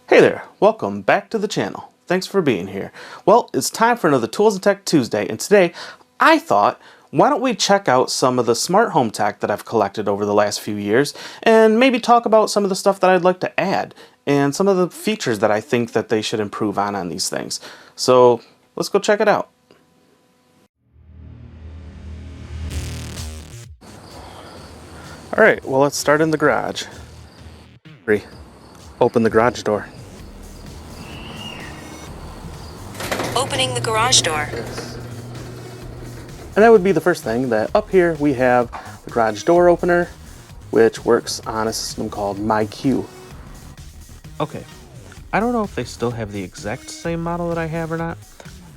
Hey there, welcome back to the channel. Thanks for being here. Well, it's time for another Tools and Tech Tuesday, and today I thought, why don't we check out some of the smart home tech that I've collected over the last few years, and maybe talk about some of the stuff that I'd like to add, and some of the features that I think that they should improve on these things. So let's go check it out. Alright, well, let's start in the garage. Open the garage door. Opening the garage door. And that would be the first thing. That up here we have the garage door opener, which works on a system called MyQ. Okay, I don't know if they still have the exact same model that I have or not,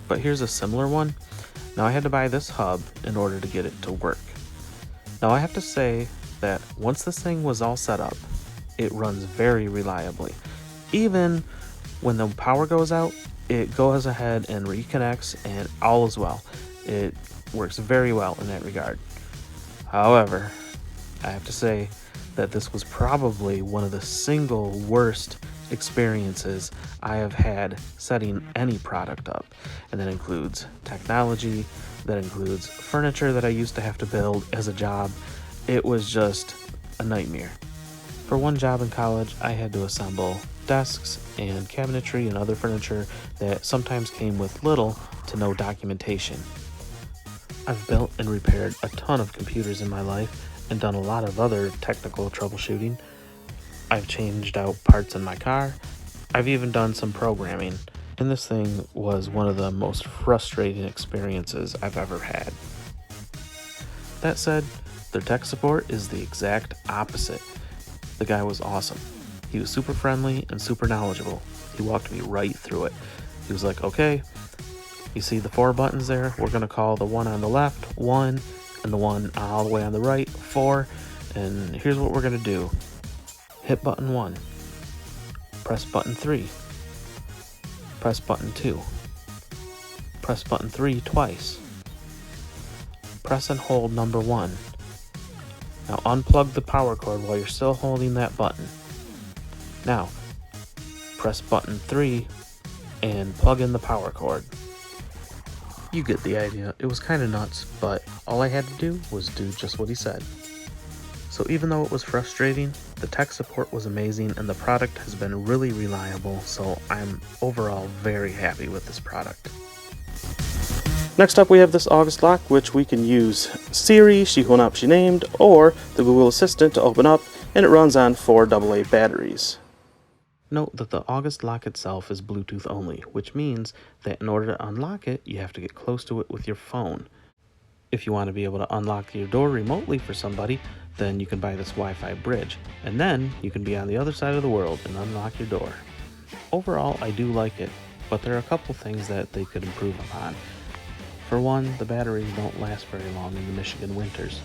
but here's a similar one. Now I had to buy this hub in order to get it to work. Now I have to say that once this thing was all set up, it runs very reliably. Even when the power goes out, it goes ahead and reconnects and all is well. It works very well in that regard. However, I have to say that this was probably one of the single worst experiences I have had setting any product up. And that includes technology, that includes furniture that I used to have to build as a job. It was just a nightmare. For one job in college, I had to assemble desks and cabinetry and other furniture that sometimes came with little to no documentation. I've built and repaired a ton of computers in my life and done a lot of other technical troubleshooting. I've changed out parts in my car. I've even done some programming, and this thing was one of the most frustrating experiences I've ever had. That said, their tech support is the exact opposite. The guy was awesome. He was super friendly and super knowledgeable. He walked me right through it. He was like, okay, you see the 4 buttons there? We're going to call the one on the left 1, and the one all the way on the right 4. And here's what we're going to do. Hit button 1. Press button 3. Press button 2. Press button 3 twice. Press and hold number 1. Now unplug the power cord while you're still holding that button. Now, press button 3 and plug in the power cord. You get the idea. It was kind of nuts, but all I had to do was do just what he said. So even though it was frustrating, the tech support was amazing and the product has been really reliable, so I'm overall very happy with this product. Next up we have this August lock, which we can use Siri, She Who Will Not Be Named, or the Google Assistant to open up, and it runs on 4 AA batteries. Note that the August lock itself is Bluetooth only, which means that in order to unlock it, you have to get close to it with your phone. If you want to be able to unlock your door remotely for somebody, then you can buy this Wi-Fi bridge, and then you can be on the other side of the world and unlock your door. Overall, I do like it, but there are a couple things that they could improve upon. For one, the batteries don't last very long in the Michigan winters.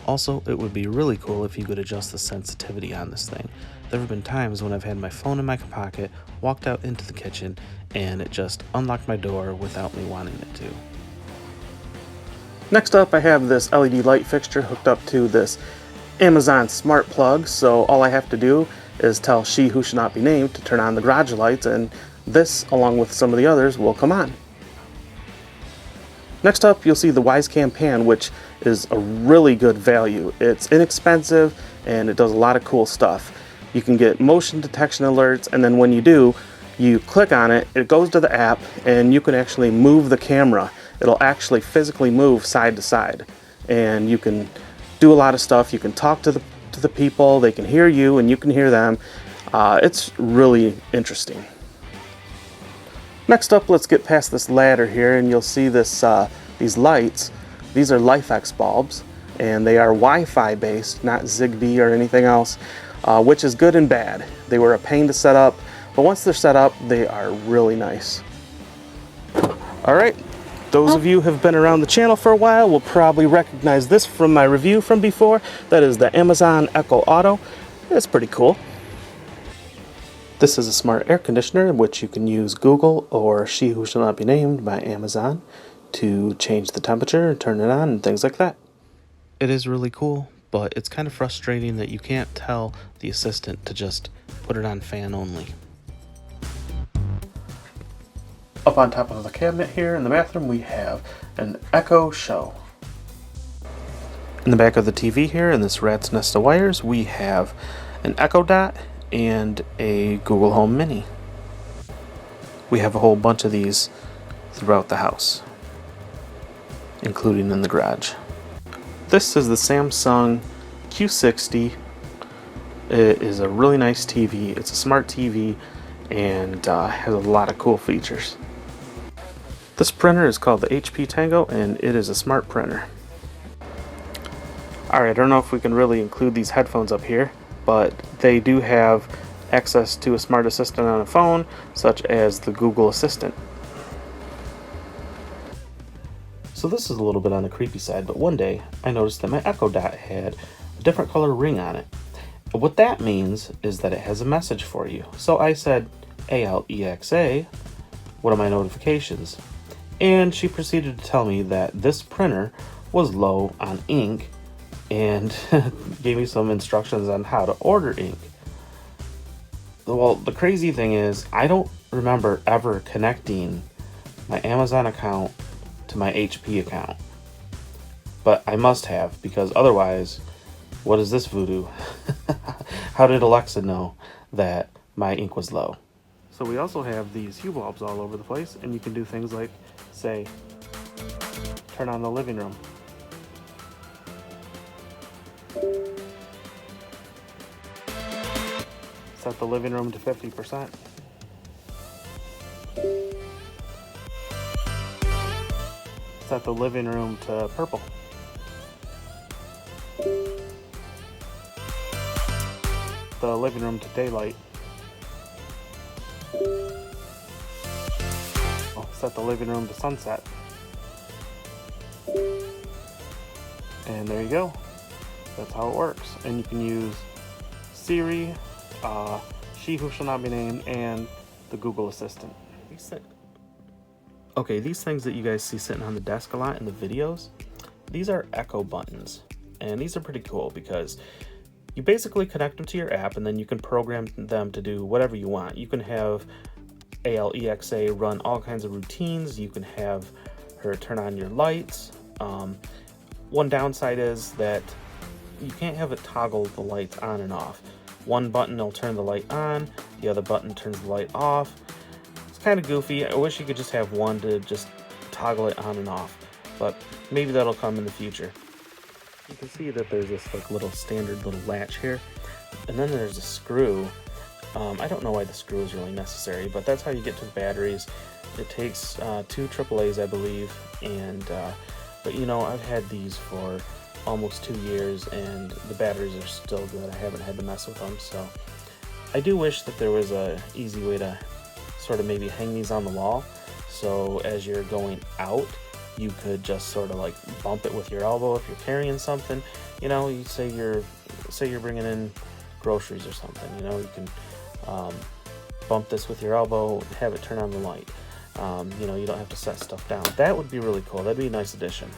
Also, it would be really cool if you could adjust the sensitivity on this thing. There have been times when I've had my phone in my pocket, walked out into the kitchen, and it just unlocked my door without me wanting it to. Next up, I have this LED light fixture hooked up to this Amazon smart plug, so all I have to do is tell She Who Should Not Be Named to turn on the garage lights, and this, along with some of the others, will come on. Next up, you'll see the WiseCam Pan, which is a really good value. It's inexpensive and it does a lot of cool stuff. You can get motion detection alerts, and then when you do, you click on it, it goes to the app, and you can actually move the camera. It'll actually physically move side to side, and you can do a lot of stuff. You can talk to the people, they can hear you, and you can hear them. It's really interesting. Next up, let's get past this ladder here, and you'll see this these lights. These are LIFX bulbs, and they are Wi-Fi based, not Zigbee or anything else, which is good and bad. They were a pain to set up, but once they're set up, they are really nice. Alright, those of you who have been around the channel for a while will probably recognize this from my review from before. That is the Amazon Echo Auto. It's pretty cool. This is a smart air conditioner in which you can use Google or She Who Shall Not Be Named by Amazon to change the temperature and turn it on and things like that. It is really cool, but it's kind of frustrating that you can't tell the assistant to just put it on fan only. Up on top of the cabinet here in the bathroom, we have an Echo Show. In the back of the TV here, in this rat's nest of wires, we have an Echo Dot and a Google Home Mini. We have a whole bunch of these throughout the house, including in the garage. This is the Samsung Q60. It is a really nice TV. It's a smart TV and has a lot of cool features. This printer is called the HP Tango, and it is a smart printer. Alright, I don't know if we can really include these headphones up here, but they do have access to a smart assistant on a phone, such as the Google Assistant. So this is a little bit on the creepy side, but one day I noticed that my Echo Dot had a different color ring on it. What that means is that it has a message for you. So I said, Alexa, what are my notifications? And she proceeded to tell me that this printer was low on ink and gave me some instructions on how to order ink. Well, the crazy thing is, I don't remember ever connecting my Amazon account to my HP account. But I must have, because otherwise, what is this voodoo? How did Alexa know that my ink was low? So we also have these hue bulbs all over the place, and you can do things like, say, turn on the living room. Set the living room to 50%. Set the living room to purple. The living room to daylight. Set the living room to sunset. And there you go. That's how it works. And you can use Siri, She Who Shall Not Be Named, and the Google Assistant. Okay, these things that you guys see sitting on the desk a lot in the videos, these are Echo buttons. And these are pretty cool because you basically connect them to your app, and then you can program them to do whatever you want. You can have Alexa run all kinds of routines. You can have her turn on your lights. One downside is that you can't have it toggle the lights on and off. One button will turn the light on, the other button turns the light off. It's kind of goofy. I wish you could just have one to just toggle it on and off, but maybe that'll come in the future. You can see that there's this like little standard little latch here, and then there's a screw. I don't know why the screw is really necessary, but that's how you get to the batteries. It takes 2 AAAs, I believe, and but you know, I've had these for almost 2 years, and the batteries are still good. I haven't had to mess with them, so I do wish that there was a easy way to sort of maybe hang these on the wall, so as you're going out, you could just sort of like bump it with your elbow if you're carrying something. You know, you say you're bringing in groceries or something. You know, you can bump this with your elbow, have it turn on the light. You know, you don't have to set stuff down. That would be really cool. That'd be a nice addition.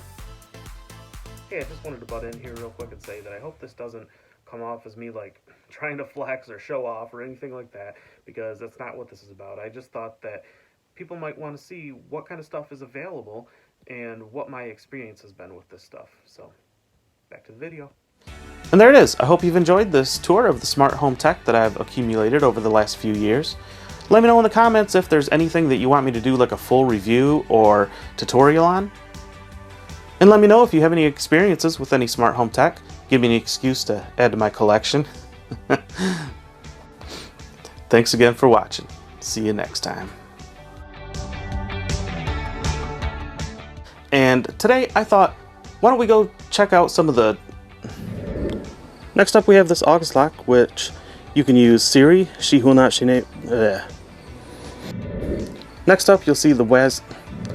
Hey, I just wanted to butt in here real quick and say that I hope this doesn't come off as me like trying to flex or show off or anything like that, because that's not what this is about. I just thought that people might want to see what kind of stuff is available and what my experience has been with this stuff. So, back to the video. And there it is. I hope you've enjoyed this tour of the smart home tech that I've accumulated over the last few years. Let me know in the comments if there's anything that you want me to do like a full review or tutorial on. And let me know if you have any experiences with any smart home tech. Give me an excuse to add to my collection. Thanks again for watching. See you next time. And today I thought, why don't we go check out some of the... Next up we have this August lock, which you can use Siri, She Who Not She Name. Next up you'll see the WAS.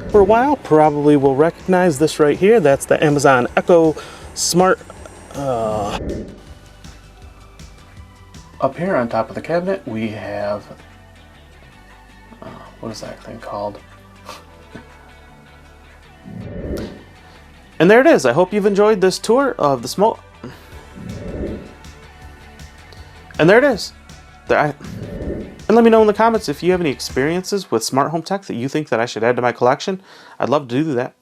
For a while, probably will recognize this right here. That's the Amazon Echo Smart. Up here on top of the cabinet we have... what is that thing called? And there it is. I hope you've enjoyed this tour of the smoke. And there it is. And And let me know in the comments if you have any experiences with smart home tech that you think that I should add to my collection. I'd love to do that.